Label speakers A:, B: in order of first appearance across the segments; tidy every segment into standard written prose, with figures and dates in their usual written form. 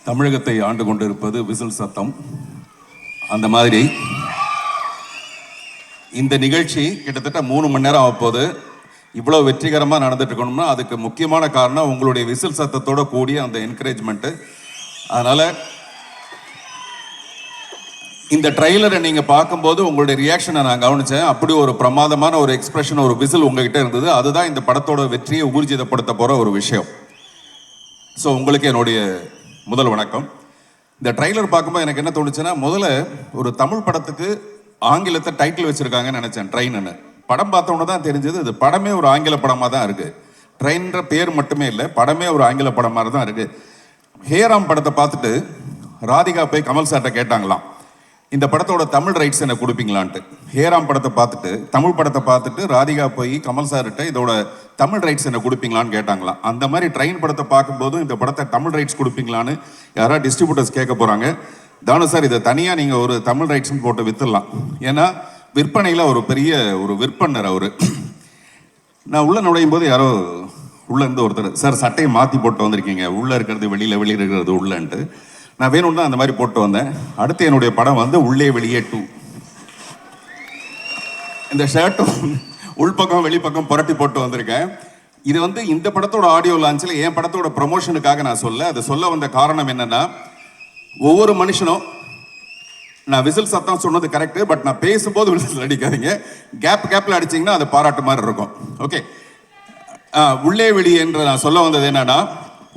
A: தமிழகத்தை ஆண்டு கொண்டிருப்பது விசில் சத்தம். அந்த மாதிரி இந்த நிகழ்ச்சி கிட்டத்தட்ட 3 மணி நேரம் ஆகப்போது. இவ்வளோ வெற்றிகரமாக நடந்துட்டு இருக்கணும்னா அதுக்கு முக்கியமான காரணம் உங்களுடைய விசில் சத்தத்தோட கூடிய அந்த என்கரேஜ்மெண்ட்டு. அதனால் இந்த ட்ரெய்லரை நீங்கள் பார்க்கும்போது உங்களுடைய ரியாக்ஷனை நான் கவனித்தேன். அப்படி ஒரு பிரமாதமான ஒரு எக்ஸ்பிரஷன், ஒரு விசில் உங்ககிட்ட இருந்தது. அதுதான் இந்த படத்தோட வெற்றியை ஊர்ஜிதப்படுத்த போகிற ஒரு விஷயம். ஸோ உங்களுக்கு என்னுடைய முதல் வணக்கம். இந்த ட்ரெய்லர் பார்க்கும்போது எனக்கு என்ன தோணுச்சுன்னா, முதல்ல ஒரு தமிழ் படத்துக்கு ஆங்கிலத்தை டைட்டில் வச்சுருக்காங்கன்னு நினச்சேன், ட்ரெயின்னு. படம் பார்த்தோன்னே தான் தெரிஞ்சது இது படமே ஒரு ஆங்கில படமாக தான் இருக்குது. ட்ரெயின்ற பேர் மட்டுமே இல்லை, படமே ஒரு ஆங்கில படம் மாதிரி தான் இருக்குது. ஹேராம் படத்தை பார்த்துட்டு ராதிகா போய் கமல் சார்ட்ட கேட்டாங்களாம், இந்த படத்தோட தமிழ் ரைட்ஸ் எனக்கு கொடுப்பீங்களான்ட்டு. ஹேராம் படத்தை பார்த்துட்டு, தமிழ் படத்தை பார்த்துட்டு ராதிகா போய் கமல் சார்கிட்ட இதோட தமிழ் ரைட்ஸ் எனக்கு கொடுப்பீங்களான்னு கேட்டாங்களாம். அந்த மாதிரி ட்ரெயின் படத்தை பார்க்கும்போதும் இந்த படத்தை தமிழ் ரைட்ஸ் கொடுப்பீங்களான்னு யாராவது டிஸ்ட்ரிபியூட்டர்ஸ் கேட்க போகிறாங்க. தானு சார், இதை தனியாக நீங்கள் ஒரு தமிழ் ரைட்ஸ்னு போட்டு விற்றுடலாம். ஏன்னா விற்பனையில் ஒரு பெரிய ஒரு விற்பனர் அவர். நான் உள்ளே நுழையும் போது யாரோ உள்ளேருந்து ஒருத்தர், சார் சட்டையை மாற்றி போட்டு வந்திருக்கீங்க, உள்ளே இருக்கிறது வெளியில், வெளியில் இருக்கிறது உள்ளேன்ட்டு. நான் வேணும்னு தான் அந்த மாதிரி போட்டு வந்தேன். அடுத்து என்னுடைய படம் வந்து உள்ளே வெளியே 2. இந்த ஷர்ட்டும் உள்பக்கம் வெளிப்பக்கம் புரட்டி போட்டு வந்திருக்கேன். இது வந்து இந்த படத்தோட ஆடியோ லான்ச்சில் என் படத்தோட ப்ரொமோஷனுக்காக நான் அதை சொல்ல வந்த காரணம் என்னன்னா, ஒவ்வொரு மனுஷனும், நான் விசில் சத்தம் சொன்னது கரெக்டு, பட் நான் பேசும்போது விசில் அடிக்காதீங்க. கேப்பில் அடிச்சிங்கன்னா அது பாராட்டு மாதிரி இருக்கும். ஓகே, உள்ளே வெளியேன்ற நான் சொல்ல வந்தது என்னன்னா,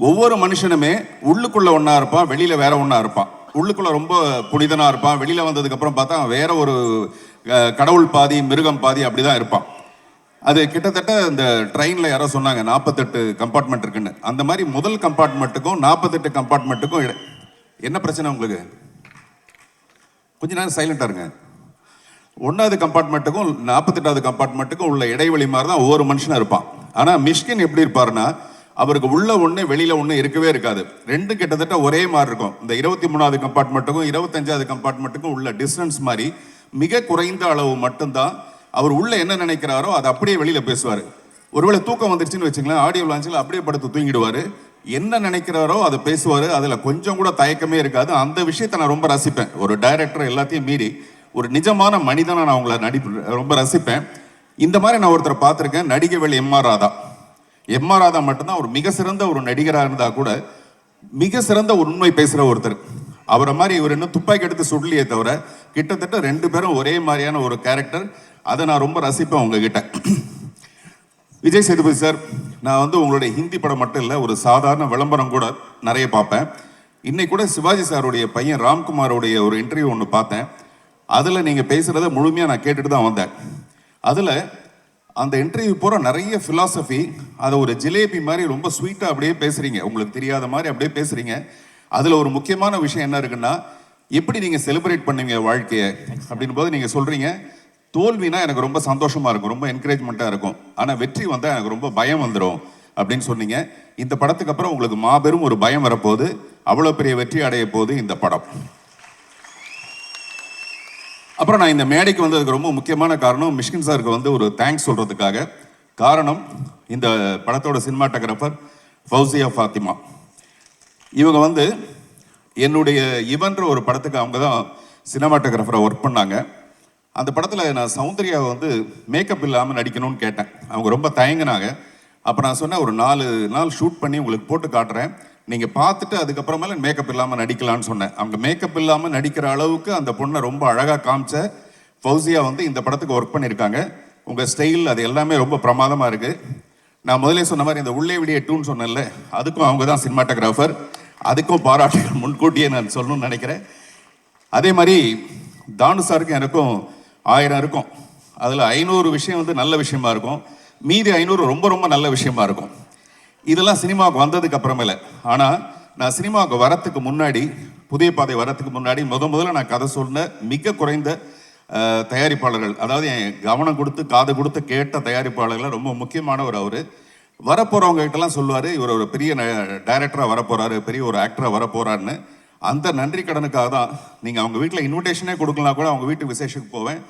A: ஒவ்வொரு மனுஷனுமே உள்ளுக்குள்ள ஒன்றா இருப்பான், வெளியில் வேற ஒன்றா இருப்பான். உள்ளுக்குள்ள ரொம்ப புனிதனாக இருப்பான், வெளியில் வந்ததுக்கப்புறம் பார்த்தா வேற ஒரு கடவுள் பாதி மிருகம் பாதி அப்படி தான் இருப்பான். அது கிட்டத்தட்ட இந்த ட்ரெயினில் யாரோ சொன்னாங்க 48 கம்பார்ட்மெண்ட் இருக்குன்னு. அந்த மாதிரி முதல் கம்பார்ட்மெண்ட்டுக்கும் 48 கம்பார்ட்மெண்ட்டுக்கும் என்ன பிரச்சனை உங்களுக்கு? கொஞ்ச நேரம் சைலண்டாக இருங்க. 1வது கம்பார்ட்மெண்ட்டுக்கும் 48வது கம்பார்ட்மெண்ட்டுக்கும் உள்ள இடைவெளி மாதிரி தான் ஒவ்வொரு மனுஷனும் இருப்பான். ஆனால் மிஷ்கின் எப்படி இருப்பாருன்னா, அவருக்கு உள்ள ஒன்று வெளியில் ஒன்று இருக்கவே இருக்காது. ரெண்டும் கிட்டத்தட்ட ஒரே மாதிரி இருக்கும். இந்த 23வது கம்பார்ட்மெண்ட்டுக்கும் 25வது கம்பார்ட்மெண்ட்டுக்கும் உள்ள டிஸ்டன்ஸ் மாதிரி மிக குறைந்த அளவு மட்டும்தான் அவர் உள்ள என்ன நினைக்கிறாரோ அதை அப்படியே வெளியில் பேசுவார். ஒருவேளை தூக்கம் வந்துருச்சுன்னு வச்சுங்களேன், ஆடியோ லான்ச்சில் அப்படியே படுத்து தூங்கிடுவார். என்ன நினைக்கிறாரோ அதை பேசுவார். அதில் கொஞ்சம் கூட தயக்கமே இருக்காது. அந்த விஷயத்தை நான் ரொம்ப ரசிப்பேன். ஒரு டைரக்டர் எல்லாத்தையும் மீறி ஒரு நிஜமான மனிதனை நான் அவங்கள ரொம்ப ரசிப்பேன். இந்த மாதிரி நான் ஒருத்தரை பார்த்துருக்கேன், நடிகவேள் எம்.ஆர். ராதா. எம்.ஆர். ராதா மட்டும்தான் ஒரு மிக சிறந்த ஒரு நடிகராக இருந்தால் கூட மிக சிறந்த உண்மை பேசுகிற ஒருத்தர். அவரை மாதிரி இவர் இன்னும் துப்பாக்கி எடுத்து சுடலையே தவிர கிட்டத்தட்ட 2 பேரும் ஒரே மாதிரியான ஒரு கேரக்டர். அதை நான் ரொம்ப ரசிப்பேன் உங்ககிட்ட. விஜய் சேதுபதி சார், நான் வந்து உங்களுடைய ஹிந்தி படம் மட்டும் இல்லை, ஒரு சாதாரண விளம்பரம் கூட நிறைய பார்ப்பேன். இன்னைக்கு கூட சிவாஜி சாருடைய பையன் ராம்குமாரோடைய ஒரு இன்டர்வியூ ஒன்று பார்த்தேன். அதில் நீங்கள் பேசுகிறத முழுமையாக நான் கேட்டுட்டு தான் வந்தேன். அதில் அந்த இன்டர்வியூ போகிற நிறைய ஃபிலாசபி, அதை ஒரு ஜிலேபி மாதிரி ரொம்ப ஸ்வீட்டாக அப்படியே பேசுகிறீங்க, உங்களுக்கு தெரியாத மாதிரி அப்படியே பேசுகிறீங்க. அதில் ஒரு முக்கியமான விஷயம் என்ன இருக்குன்னா, எப்படி நீங்கள் செலிப்ரேட் பண்ணுவீங்க வாழ்க்கையை அப்படின் போது நீங்கள் சொல்கிறீங்க, தோல்வினா எனக்கு ரொம்ப சந்தோஷமாக இருக்கும், ரொம்ப என்கரேஜ்மெண்ட்டாக இருக்கும், ஆனால் வெற்றி வந்தால் எனக்கு ரொம்ப பயம் வந்துடும் அப்படின்னு சொன்னீங்க. இந்த படத்துக்கு அப்புறம் உங்களுக்கு மாபெரும் ஒரு பயம் வரப்போகுது. அவ்வளோ பெரிய வெற்றி அடைய போகுது இந்த படம். அப்புறம் நான் இந்த மேடைக்கு வந்ததுக்கு ரொம்ப முக்கியமான காரணம் மிஷ்கின் சாருக்கு வந்து ஒரு தேங்க்ஸ் சொல்கிறதுக்காக. காரணம், இந்த படத்தோட சினிமாட்டோகிராஃபர் ஃபௌசியா ஃபாத்திமா. இவங்க வந்து என்னுடைய இவன்ற ஒரு படத்துக்கு அவங்க தான் சினிமாட்டோகிராஃபராக ஒர்க் பண்ணாங்க. அந்த படத்தில் நான் சௌந்தர்யாவை வந்து மேக்கப் இல்லாமல் நடிக்கணும்னு கேட்டேன். அவங்க ரொம்ப தயங்கினாங்க. அப்போ நான் சொன்னேன், ஒரு 4 நாள் ஷூட் பண்ணி உங்களுக்கு போட்டு காட்டுறேன், நீங்கள் பார்த்துட்டு அதுக்கப்புறமேல மேக்கப் இல்லாமல் நடிக்கலான்னு சொன்னேன். அவங்க மேக்கப் இல்லாமல் நடிக்கிற அளவுக்கு அந்த பொண்ணை ரொம்ப அழகாக காமிச்ச ஃபௌசியா வந்து இந்த படத்துக்கு ஒர்க் பண்ணியிருக்காங்க. உங்கள் ஸ்டைல் அது எல்லாமே ரொம்ப பிரமாதமாக இருக்குது. நான் முதலே சொன்ன மாதிரி இந்த உள்ளே வெளியே 2ன்னு சொன்னேன்ல, அதுக்கும் அவங்க தான் சினிமாட்டோகிராஃபர். அதுக்கும் பாராட்டுகள் முன்கூட்டியே நான் சொல்லணும்னு நினைக்கிறேன். அதே மாதிரி தானு சாருக்கும் எனக்கும் 1000 இருக்கும். அதில் 500 விஷயம் வந்து நல்ல விஷயமா இருக்கும், மீதி 500 ரொம்ப ரொம்ப நல்ல விஷயமா இருக்கும். இதெல்லாம் சினிமாவுக்கு வந்ததுக்கு அப்புறமேல. ஆனால் நான் சினிமாவுக்கு வரத்துக்கு முன்னாடி, புதிய பாதை வரத்துக்கு முன்னாடி முதல்ல நான் கதை சொன்ன மிக குறைந்த தயாரிப்பாளர்கள், அதாவது என் கவனம் கொடுத்து காது கொடுத்து கேட்ட தயாரிப்பாளர்கள் ரொம்ப முக்கியமானவர் அவர். வரப்போகிறவங்க கிட்டலாம் சொல்லுவார், இவர் ஒரு பெரிய டைரக்டராக வரப்போகிறாரு, பெரிய ஒரு ஆக்டராக வரப்போகிறாருன்னு. அந்த நன்றி கடனுக்காக தான் நீங்கள் அவங்க வீட்டில் இன்விடேஷனே கொடுக்கலாம் கூட அவங்க வீட்டு விசேஷத்துக்கு போவேன்.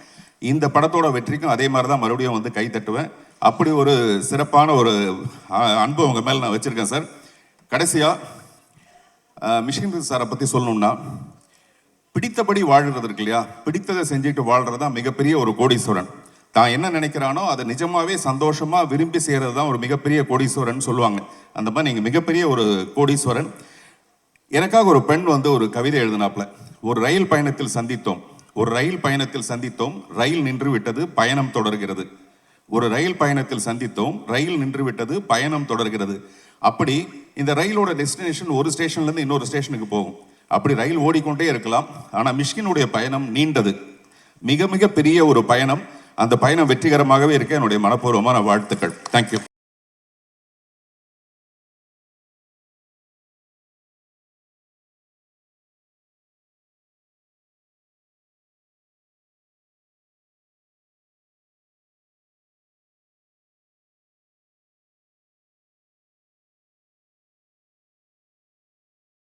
A: இந்த படத்தோட வெற்றிக்கும் அதே மாதிரி தான் மறுபடியும் வந்து கை தட்டுவேன். அப்படி ஒரு சிறப்பான ஒரு அன்பு உங்கள் மேலே நான் வச்சுருக்கேன் சார். கடைசியாக மிஷ்கின் சாரை பற்றி சொல்லணும்னா, பிடித்தபடி வாழ்கிறது இருக்கு இல்லையா, பிடித்ததை செஞ்சுட்டு வாழ்றது தான் மிகப்பெரிய ஒரு கோடீஸ்வரன். தான் என்ன நினைக்கிறானோ அதை நிஜமாவே சந்தோஷமா விரும்பி செய்கிறது தான் ஒரு மிகப்பெரிய கோடீஸ்வரன் சொல்லுவாங்க. அந்த மாதிரி நீங்கள் மிகப்பெரிய ஒரு கோடீஸ்வரன். எனக்காக ஒரு பெண் வந்து ஒரு கவிதை எழுதினாப்புல, ஒரு ரயில் பயணத்தில் சந்தித்தோம், ஒரு ரயில் பயணத்தில் சந்தித்தோம், ரயில் நின்று விட்டது, பயணம் தொடர்கிறது. ஒரு ரயில் பயணத்தில் சந்தித்தோம், ரயில் நின்று விட்டது, பயணம் தொடர்கிறது. அப்படி இந்த ரயிலோட டெஸ்டினேஷன் ஒரு ஸ்டேஷன்லேருந்து இன்னொரு ஸ்டேஷனுக்கு போகும். அப்படி ரயில் ஓடிக்கொண்டே இருக்கலாம். ஆனால் மிஷ்கினுடைய பயணம் நீண்டது, மிக மிக பெரிய ஒரு பயணம். அந்த பயணம் வெற்றிகரமாகவே இருக்க என்னுடைய மனப்பூர்வமான வாழ்த்துக்கள். தேங்க்யூ.